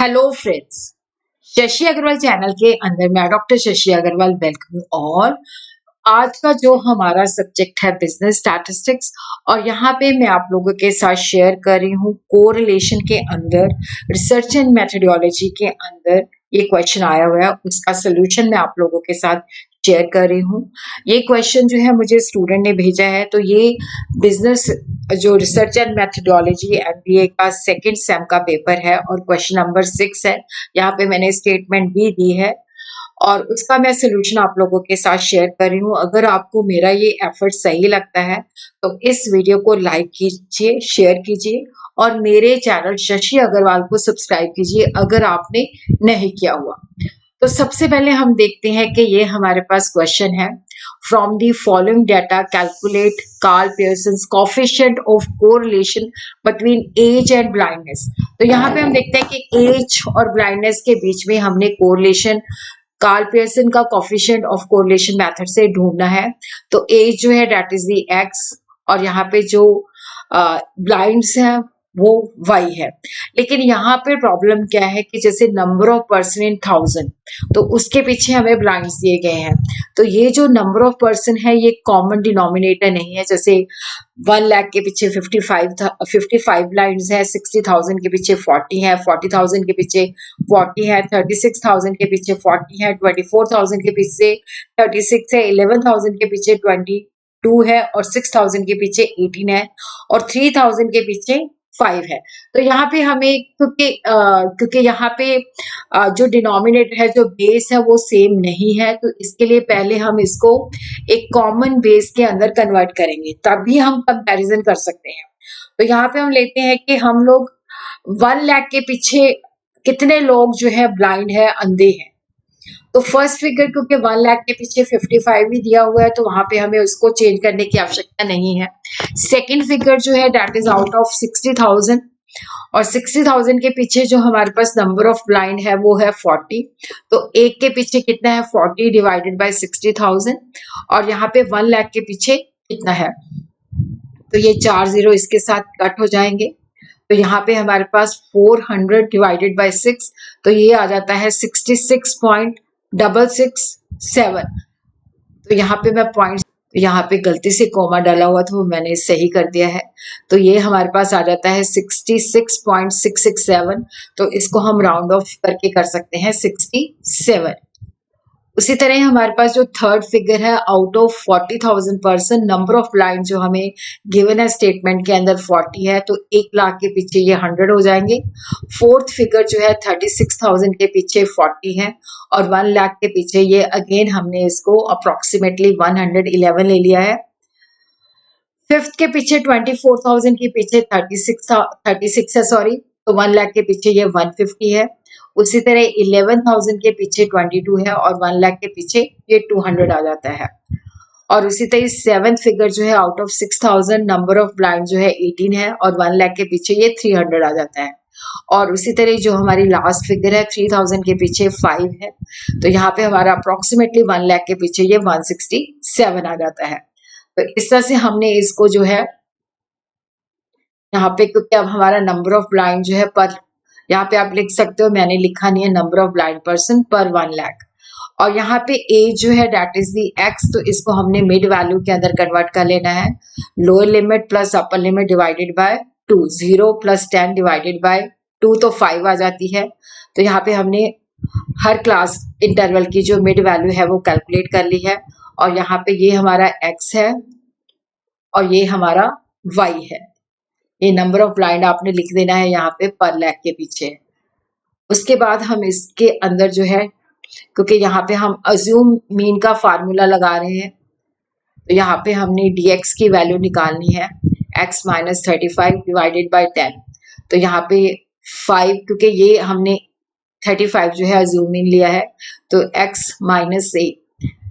Hello friends, Shashi Agrawal channel के अंदर मैं doctor Shashi Agrawal welcome you all. आज का जो हमारा सब्जेक्ट है बिजनेस स्टैटिस्टिक्स, और यहाँ पे मैं आप लोगों के साथ शेयर कर रही हूँ कोरिलेशन के अंदर रिसर्च एंड मेथोडोलॉजी के अंदर ये क्वेश्चन आया हुआ है, उसका सोल्यूशन मैं आप लोगों के साथ शेयर कर रही हूँ। ये क्वेश्चन जो है मुझे स्टूडेंट ने भेजा है, तो ये बिजनेस जो रिसर्च एंड मेथोडोलॉजी एमबीए का सेकंड सेम का पेपर है और क्वेश्चन नंबर 6 है। यहाँ पे मैंने स्टेटमेंट भी दी है और उसका मैं सोल्यूशन आप लोगों के साथ शेयर कर रही हूँ। अगर आपको मेरा ये एफर्ट सही लगता है तो इस वीडियो को लाइक कीजिए, शेयर कीजिए और मेरे चैनल शशि अग्रवाल को सब्सक्राइब कीजिए अगर आपने नहीं किया हुआ। तो सबसे पहले हम देखते हैं कि ये हमारे पास क्वेश्चन है, from the following data calculate Karl Pearson's coefficient of correlation between age and blindness. तो यहाँ पे हम देखते हैं कि एज और ब्लाइंडनेस के बीच में हमने कोरिलेशन कार्ल पियर्सन का कोएफिशिएंट ऑफ कोरिलेशन मेथड से ढूंढना है। तो एज जो है दैट इज दी एक्स और यहाँ पे जो ब्लाइंड्स है वो y है। लेकिन यहाँ पे प्रॉब्लम क्या है कि जैसे नंबर ऑफ पर्सन इन 1000, तो उसके पीछे हमें ब्लाइंड्स दिए गए हैं। तो ये जो नंबर ऑफ पर्सन है ये कॉमन डिनोमिनेटर नहीं है। जैसे 1 लाख के पीछे 55 ब्लाइंड्स है, 60,000 के पीछे 40 है, 40,000 के पीछे 40 है, 36,000 के पीछे 40 है, 24,000 के पीछे 36 है, 11,000 के पीछे 22 है और 6,000 के पीछे 18 है और 3,000 के पीछे 5 है। तो यहाँ पे हमें क्योंकि यहाँ पे जो डिनोमिनेटर है, जो बेस है वो सेम नहीं है, तो इसके लिए पहले हम इसको एक कॉमन बेस के अंदर कन्वर्ट करेंगे, तभी हम कंपैरिजन कर सकते हैं। तो यहाँ पे हम लेते हैं कि हम लोग 1 लाख के पीछे कितने लोग जो है ब्लाइंड है, अंधे हैं। तो फर्स्ट फिगर क्योंकि 1 लाख के पीछे 55 भी दिया हुआ है तो वहां पे हमें उसको चेंज करने की आवश्यकता नहीं है। सेकंड फिगर जो है दैट इज आउट ऑफ 60,000 और 60,000 के पीछे जो हमारे पास नंबर ऑफ ब्लाइंड है वो है 40। तो एक के पीछे कितना है, 40 डिवाइडेड बाय 60,000 और यहाँ पे 1 लाख के पीछे कितना है, तो ये 4 जीरो इसके साथ कट हो जाएंगे। तो यहाँ पे हमारे पास 400 डिवाइडेड बाय 6, तो ये आ जाता है 66.667। तो यहाँ पे मैं पॉइंट, यहाँ पे गलती से कोमा डाला हुआ था वो मैंने सही कर दिया है। तो ये हमारे पास आ जाता है 66.667। तो इसको हम राउंड ऑफ करके कर सकते हैं 67। उसी तरह हमारे पास जो थर्ड फिगर है, out of 40,000 person number of blind जो हमें गिवन है स्टेटमेंट के अंदर 40 है, तो 1 लाख के पीछे ये 100 हो जाएंगे। फोर्थ फिगर जो है 36,000 के पीछे 40 है और 1 लाख के पीछे ये अगेन हमने इसको अप्रोक्सीमेटली 111 ले लिया है। फिफ्थ के पीछे 24,000 के पीछे 36 है सॉरी, तो 1 लाख के पीछे ये 150 है। उसी तरह 11,000 के पीछे 22 है और 1 लाख के पीछे ये 200 आ जाता है। और उसी तरह सेवेंथ फिगर जो है out of 6,000 number of blind जो है 18 है और 1 लाख के पीछे ये 300 आ जाता है। और उसी तरह जो हमारी लास्ट फिगर है 3,000 के पीछे 5 है, तो यहाँ पे हमारा अप्रोक्सीमेटली 1 लाख के पीछे ये 167 आ जाता है। तो इस तरह से हमने इसको जो है यहाँ पे, क्योंकि अब हमारा नंबर ऑफ ब्लाइंड जो है पर, यहाँ पे आप लिख सकते हो, मैंने लिखा नहीं है, नंबर ऑफ ब्लाइंड पर्सन पर 1 लाख। और यहाँ पे एज जो है दैट इज दी एक्स, तो इसको हमने मिड वैल्यू के अंदर कन्वर्ट कर लेना है। Lower limit plus upper limit divided by 2, 0 plus 10 divided by 2 तो 5 आ जाती है। तो यहाँ पे हमने हर क्लास इंटरवल की जो मिड वैल्यू है वो कैलकुलेट कर ली है और यहाँ पे ये हमारा एक्स है और ये हमारा वाई है। ये नंबर ऑफ ब्लाइंड आपने लिख देना है यहाँ पे पर लाख के पीछे। उसके बाद हम इसके अंदर जो है, क्योंकि यहाँ पे हम अज्यूम मीन का फार्मूला लगा रहे हैं, तो यहाँ पे हमने dx की वैल्यू निकालनी है, x माइनस 35 डिवाइडेड बाई 10। तो यहाँ पे 5, क्योंकि ये हमने 35 जो है अज्यूम मीन लिया है, तो x माइनस 8,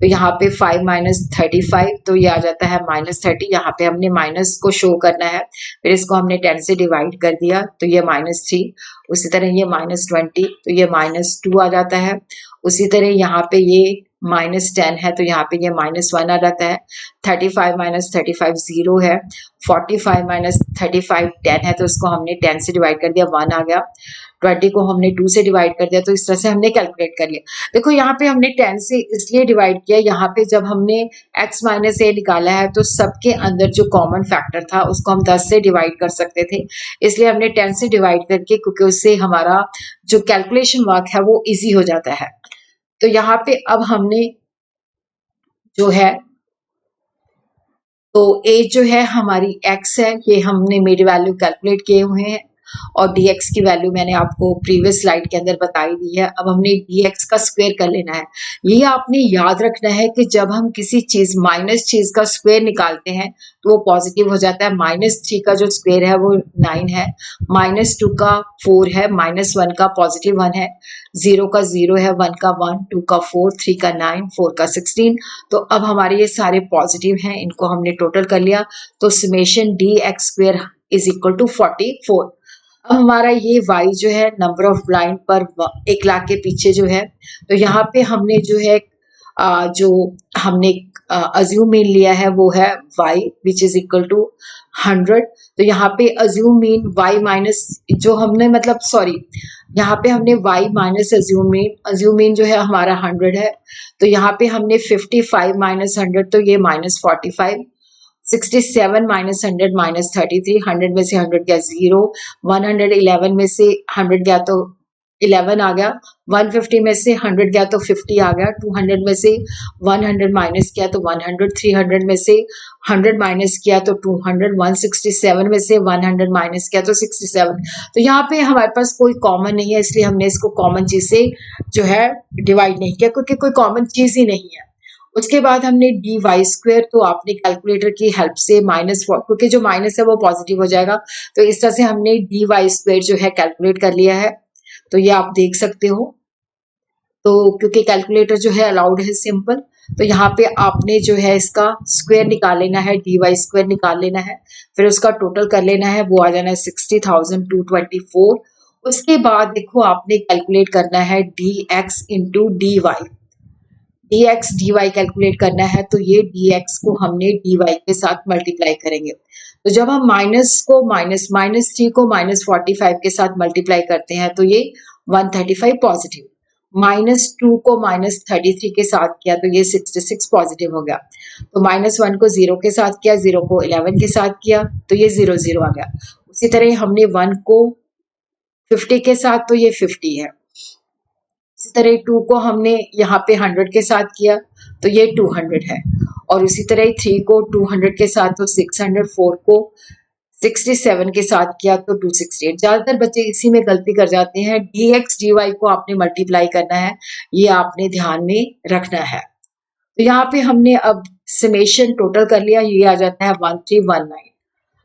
तो यहाँ पे 5 माइनस 35, तो ये आ जाता है माइनस 30। यहाँ पे हमने माइनस को शो करना है, फिर इसको हमने 10 से डिवाइड कर दिया तो ये -3। उसी तरह ये -20, तो ये -2 आ जाता है। उसी तरह यहाँ पे ये -10 है, तो यहाँ पे ये -1 आ जाता है। 35 माइनस 35 0 है। 45 माइनस 35 10 है, तो उसको हमने 10 से डिवाइड कर दिया, 1 आ गया। 20 को हमने 2 से डिवाइड कर दिया, तो इस तरह से हमने कैलकुलेट कर लिया। देखो यहाँ पे हमने 10 से इसलिए डिवाइड किया, यहाँ पे जब हमने x माइनस ए निकाला है तो सबके अंदर जो कॉमन फैक्टर था उसको हम 10 से डिवाइड कर सकते थे, इसलिए हमने 10 से डिवाइड करके, क्योंकि उससे हमारा जो कैलकुलेशन वर्क है वो इजी हो जाता है। तो यहाँ पे अब हमने जो है, तो एज जो है हमारी x है, ये हमने मेरी वैल्यू कैलकुलेट किए हुए हैं, और dx की वैल्यू मैंने आपको प्रीवियस स्लाइड के अंदर बताई दी है। अब हमने dx का स्क्वायर कर लेना है। ये आपने याद रखना है कि जब हम किसी चीज माइनस चीज का स्क्वायर निकालते हैं तो वो पॉजिटिव हो जाता है। -3 का जो स्क्वायर है वो 9 है, -2 का 4 है, -1 का +1 है, 0 का 0 है, 1 का 1, 2 का 4, 3 का 9, 4 का 16। तो अब हमारे ये सारे पॉजिटिव हैं, इनको हमने टोटल कर लिया, तो summation dx square is equal to 44। अब हमारा ये y जो है नंबर ऑफ ब्लाइंड पर 1 लाख के पीछे जो है, तो यहाँ पे हमने जो है जो हमने अज्यूम मीन लिया है वो है y which is equal to 100। तो यहाँ पे अज्यूम मीन y माइनस जो हमने मतलब सॉरी यहाँ पे हमने y माइनस अज्यूम मीन जो है हमारा 100 है, तो यहाँ पे हमने 55 माइनस 100, तो ये -45, 67 माइनस 100 -33, 100 में से 100 गया 0, 111 में से 100 गया तो 11 आ गया, 150 में से 100 गया तो 50 आ गया, 200 में से 100 माइनस किया तो 100, 300 में से 100 माइनस किया तो 200, 167 में से 100 माइनस किया तो 67। तो यहाँ पे हमारे पास कोई कॉमन नहीं है, इसलिए हमने इसको कॉमन चीज से जो है डिवाइड नहीं किया, क्योंकि कोई कॉमन चीज ही नहीं है। उसके बाद हमने dy स्क्वायर, तो आपने कैलकुलेटर की हेल्प से क्योंकि जो माइनस है वो पॉजिटिव हो जाएगा, तो इस तरह से हमने dy स्क्वायर जो है कैलकुलेट कर लिया है, तो ये आप देख सकते हो। तो क्योंकि कैलकुलेटर जो है अलाउड है सिंपल, तो यहाँ पे आपने जो है इसका स्क्वायर निकाल लेना है, dy स्क्वायर निकाल लेना है, फिर उसका टोटल कर लेना है, वो आ जाना है 60,224। उसके बाद देखो आपने कैलकुलेट करना है dx into dy, dx dy calculate करना है, तो ये dx को हमने dy के साथ मल्टीप्लाई करेंगे। तो जब हम माइनस -3 को -45 के साथ मल्टीप्लाई करते हैं तो ये 135 पॉजिटिव, -2 को -33 के साथ किया तो ये 66 पॉजिटिव हो गया, तो -1 को 0 के साथ किया, 0 को 11 के साथ किया तो ये 0 0 आ गया। उसी तरह हमने 1 को 50 के साथ तो ये 50 है, इसी तरह 2 को हमने यहाँ पे 100 के साथ किया तो ये 200 है, और इसी तरह 3 को 200 के साथ तो 600, 4 को 67 के साथ किया तो 268। ज्यादातर बच्चे इसी में गलती कर जाते हैं, dx dy को आपने मल्टीप्लाई करना है, ये आपने ध्यान में रखना है। तो यहाँ पे हमने अब समेशन टोटल कर लिया, ये आ जाता है 1319।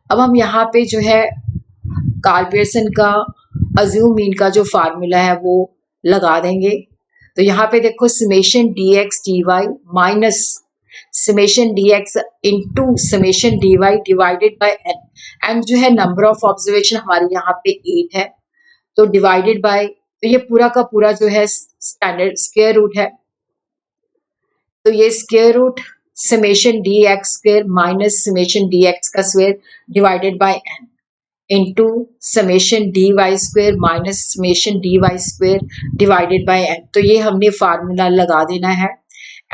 अब हम यहाँ पे जो है कार्ल पियर्सन का अज्यूम मीन का जो फार्मूला है वो लगा देंगे। तो यहाँ पे देखो summation dx dy minus summation dx into summation dy divided by n, N जो है नंबर ऑफ ऑब्जर्वेशन हमारे यहाँ पे 8 है, तो डिवाइडेड बाय, तो ये पूरा का पूरा जो है स्टैंडर्ड स्क्वायर रूट है, तो ये square root summation dx square minus summation dx का square divided by n into summation dy square minus summation dy square divided by n। तो ये हमने फार्मूला लगा देना है।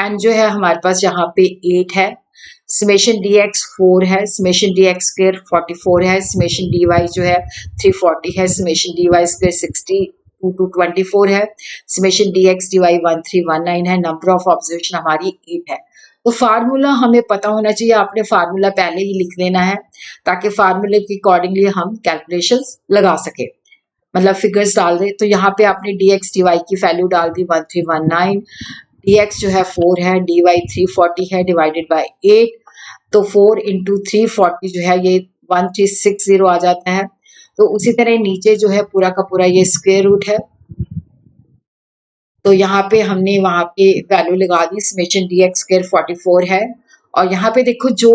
n जो है हमारे पास यहाँ पे 8 है, समेशन dx 4 है, समेशन dx स्क्वायर 44 है, समेशन dy जो है 340 है, समेशन dy स्क्वायर 62 है, समेशन dx dy 1319 है, नंबर ऑफ ऑब्जर्वेशन हमारी 8 है। तो फार्मूला हमें पता होना चाहिए, आपने फार्मूला पहले ही लिख लेना है ताकि फार्मूले के अकॉर्डिंगली हम कैलकुलेशंस लगा सके, मतलब फिगर्स डाल दे। तो यहाँ पे आपने dx dy की वैल्यू डाल दी 1319, dx जो है 4 है, dy 340 है डिवाइडेड बाय 8, तो 4 इंटू 340 जो है ये 1360 आ जाता है। तो उसी तरह नीचे जो है पूरा का पूरा ये स्क्वायर रूट है, तो यहाँ पे हमने वहां पे वैल्यू लगा दी, समेशन dx स्क्वायर 44 है, और यहाँ पे देखो जो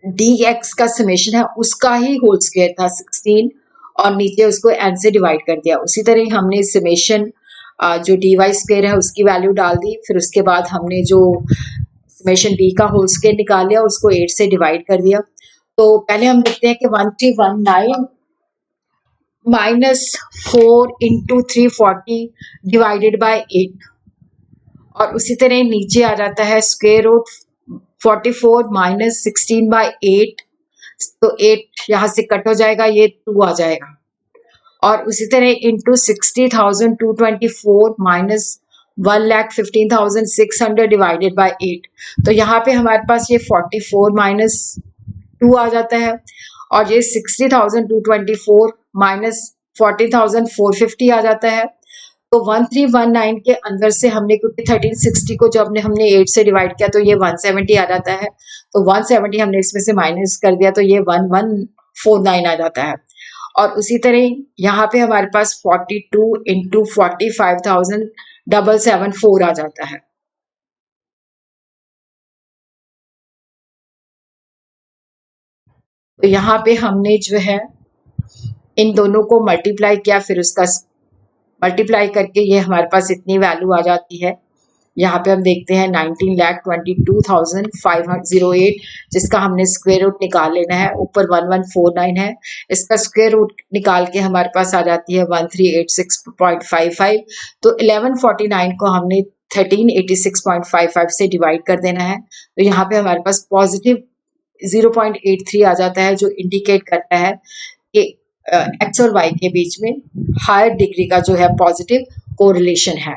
dx का समेशन है उसका ही होल स्क्वायर था 16, और नीचे उसको n से डिवाइड कर दिया। उसी तरह हमने समेशन जो dy स्क्वायर है उसकी वैल्यू डाल दी, फिर उसके बाद हमने जो समेशन d का होल स्क्वायर निकाल लिया उसको 8 से डिवाइड कर दिया। तो पहले हम देखते हैं कि 1319 -4 इंटू 340 डिवाइडेड बाय 8 और उसी तरह नीचे आ जाता है स्क्वायर रूट 44 माइनस 16/8 तो 8 यहाँ से कट हो जाएगा, ये 2 आ जाएगा और उसी तरह इंटू 60,224 माइनस 1,15,600 डिवाइडेड बाय 8 तो यहाँ पे हमारे पास ये 44 माइनस 2 आ जाता है और ये 60,224 माइनस 40,450 आ जाता है। तो 1319 के अंदर से हमने क्योंकि 1360 को जब हमने 8 से डिवाइड किया तो ये 170 आ जाता है, तो 170 हमने इसमें से माइनस कर दिया तो ये 1149 आ जाता है और उसी तरह यहाँ पे हमारे पास 42 इंटू 45,774 आ जाता है। तो यहाँ पे हमने जो है इन दोनों को मल्टीप्लाई किया, फिर उसका मल्टीप्लाई करके ये हमारे पास इतनी वैल्यू आ जाती है। यहाँ पे हम देखते हैं 19,22,508 जिसका हमने स्क्वायर रूट निकाल लेना है, ऊपर 1149 है, इसका स्क्वायर रूट निकाल के हमारे पास आ जाती है 1386.55 तो 1149 को हमने 1386.55 से डिवाइड कर देना है तो यहाँ पे हमारे पास पॉजिटिव 0.83 आ जाता है जो इंडिकेट करता है कि एक्स और वाई के बीच में हायर डिग्री का जो है पॉजिटिव कोरिलेशन है।